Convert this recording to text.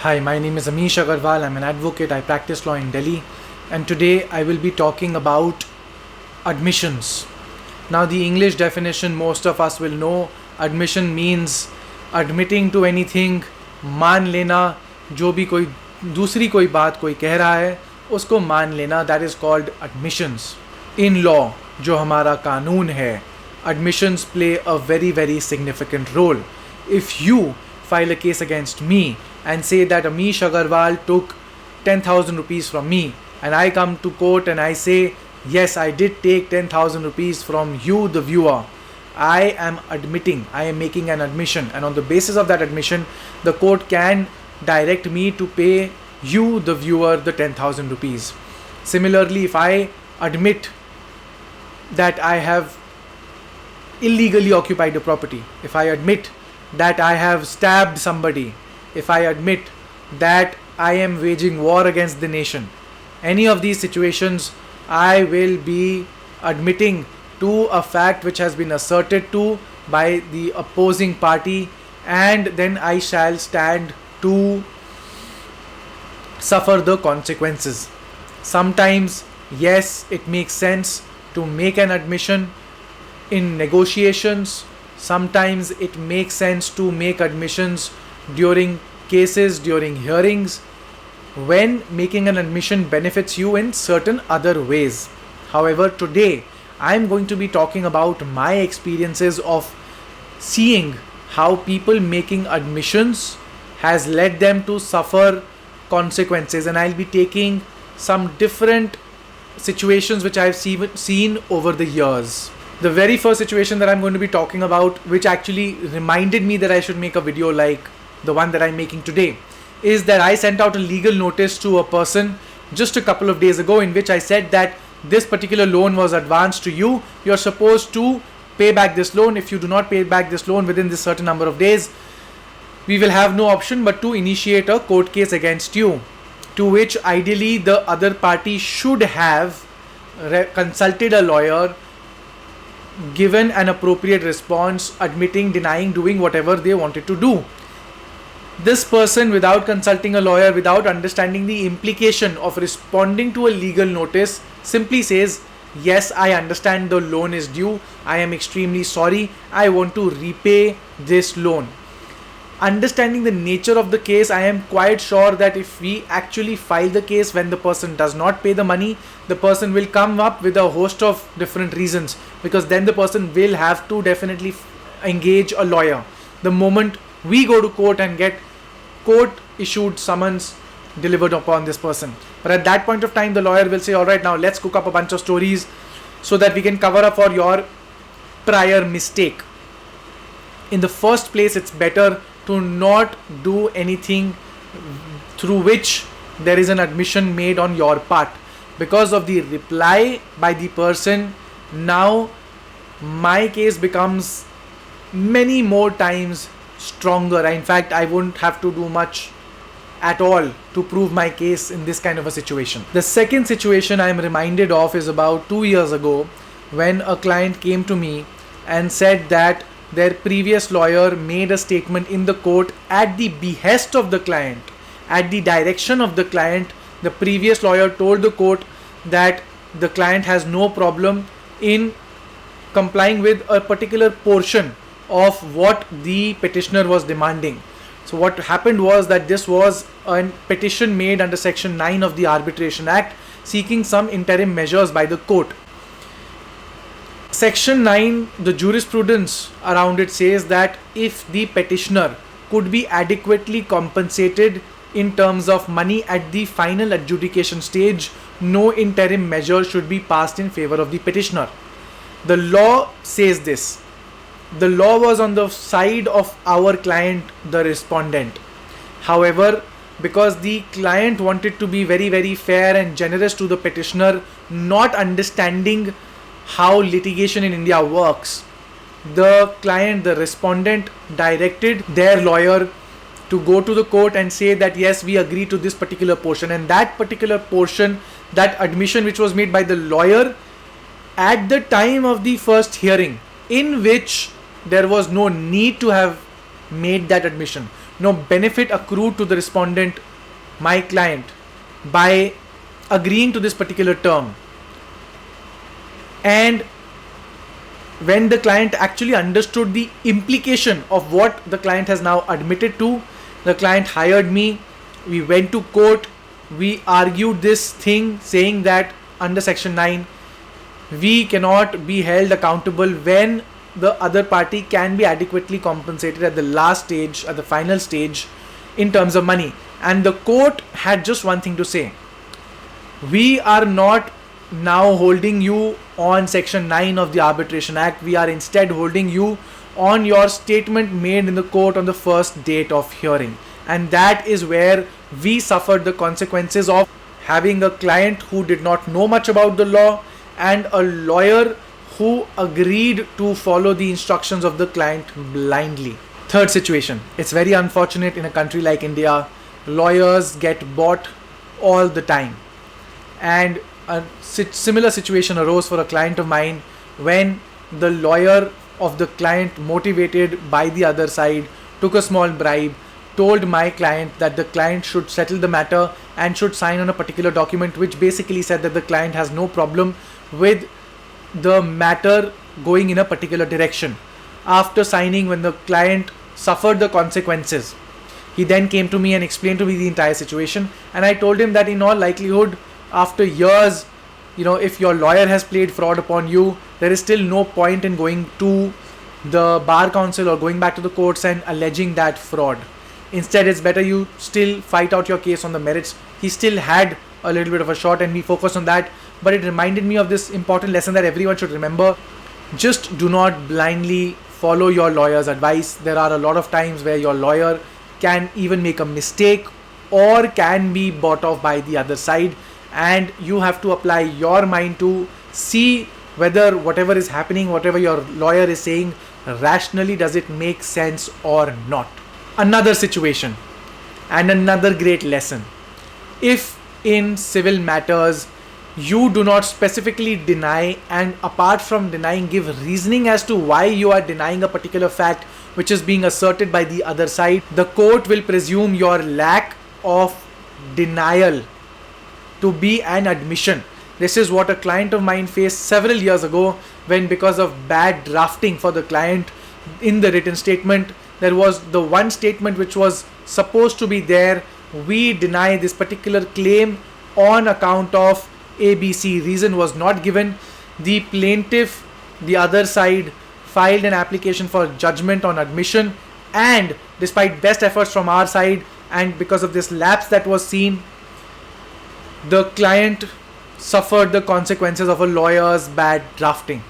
Hi, my name is Amish Agarwal. I'm an advocate. I practice law in Delhi, and today I will be talking about admissions. Now, the English definition most of us will know. Admission means admitting to anything, मान लेना, जो भी कोई दूसरी कोई बात कोई कह रहा है उसको मान लेना. That is called admissions. In law, जो हमारा कानून है, admissions play a very very significant role. If you file a case against me and say that Amish Agarwal took 10,000 rupees from me, and I come to court and I say, yes, I did take 10,000 rupees from you, the viewer, I am admitting, I am making an admission, and on the basis of that admission, the court can direct me to pay you, the viewer, the 10,000 rupees. Similarly, if I admit that I have illegally occupied a property, if I admit that I have stabbed somebody, if I admit that I am waging war against the nation, any of these situations, I will be admitting to a fact which has been asserted to by the opposing party, and then I shall stand to suffer the consequences. Sometimes, yes, it makes sense to make an admission in negotiations. Sometimes it makes sense to make admissions during cases, during hearings, when making an admission benefits you in certain other ways. However, today I am going to be talking about my experiences of seeing how people making admissions has led them to suffer consequences, and I'll be taking some different situations which I've seen over the years. The very first situation that I'm going to be talking about, which actually reminded me that I should make a video like the one that I'm making today, is that I sent out a legal notice to a person just a couple of days ago, in which I said that this particular loan was advanced to you. You're supposed to pay back this loan. If you do not pay back this loan within this certain number of days, we will have no option but to initiate a court case against you. To which ideally the other party should have consulted a lawyer, given an appropriate response, admitting, denying, doing whatever they wanted to do. This person, without consulting a lawyer, without understanding the implication of responding to a legal notice, simply says, yes, I understand the loan is due, I am extremely sorry, I want to repay this loan. Understanding the nature of the case, I am quite sure that if we actually file the case when the person does not pay the money, the person will come up with a host of different reasons, because then the person will have to definitely engage a lawyer. The moment we go to court and get court issued summons delivered upon this person, but at that point of time the lawyer will say, alright, now let's cook up a bunch of stories so that we can cover up for your prior mistake. In the first place, it's better to not do anything through which there is an admission made on your part. Because of the reply by the person, now my case becomes many more times stronger. In fact, I won't have to do much at all to prove my case in this kind of a situation. The second situation I am reminded of is about 2 years ago, when a client came to me and said that their previous lawyer made a statement in the court at the behest of the client, at the direction of the client. The previous lawyer told the court that the client has no problem in complying with a particular portion of what the petitioner was demanding. So what happened was that this was a petition made under section 9 of the Arbitration Act, seeking some interim measures by the court. Section 9, the jurisprudence around it says that if the petitioner could be adequately compensated in terms of money at the final adjudication stage, no interim measure should be passed in favor of the petitioner. The law says this. The law was on the side of our client, the respondent. However, because the client wanted to be very very fair and generous to the petitioner, not understanding how litigation in India works, the client, the respondent, directed their lawyer to go to the court and say that yes, we agree to this particular portion, and that particular portion, that admission which was made by the lawyer at the time of the first hearing, in which there was no need to have made that admission, benefit accrued to the respondent, my client, by agreeing to this particular term. And when the client actually understood the implication of what the client has now admitted to, the client hired me, we went to court, we argued this thing, saying that under section 9 we cannot be held accountable when the other party can be adequately compensated at the last stage, at the final stage, in terms of money. And the court had just one thing to say: we are not now holding you on section 9 of the Arbitration Act, we are instead holding you on your statement made in the court on the first date of hearing. And that is where we suffered the consequences of having a client who did not know much about the law and a lawyer who agreed to follow the instructions of the client blindly. Third situation: it's very unfortunate in a country like India, lawyers get bought all the time. And a similar situation arose for a client of mine when the lawyer of the client, motivated by the other side, took a small bribe, told my client that the client should settle the matter and should sign on a particular document which basically said that the client has no problem with the matter going in a particular direction. After signing, when the client suffered the consequences, he then came to me and explained to me the entire situation, and I told him that in all likelihood, after years, if your lawyer has played fraud upon you, there is still no point in going to the bar council or going back to the courts and alleging that fraud. Instead, it's better you still fight out your case on the merits. He still had a little bit of a shot and we focused on that, but it reminded me of this important lesson that everyone should remember: just do not blindly follow your lawyer's advice. There are a lot of times where your lawyer can even make a mistake or can be bought off by the other side, and you have to apply your mind to see whether whatever is happening, whatever your lawyer is saying, rationally does it make sense or not. Another situation and another great lesson: if in civil matters you do not specifically deny, and apart from denying, give reasoning as to why you are denying a particular fact which is being asserted by the other side, the court will presume your lack of denial to be an admission. This is what a client of mine faced several years ago, when because of bad drafting for the client in the written statement, there was the one statement which was supposed to be there: we deny this particular claim on account of ABC. Reason was not given. The plaintiff, the other side, filed an application for judgment on admission, and despite best efforts from our side, and because of this lapse that was seen, the client suffered the consequences of a lawyer's bad drafting.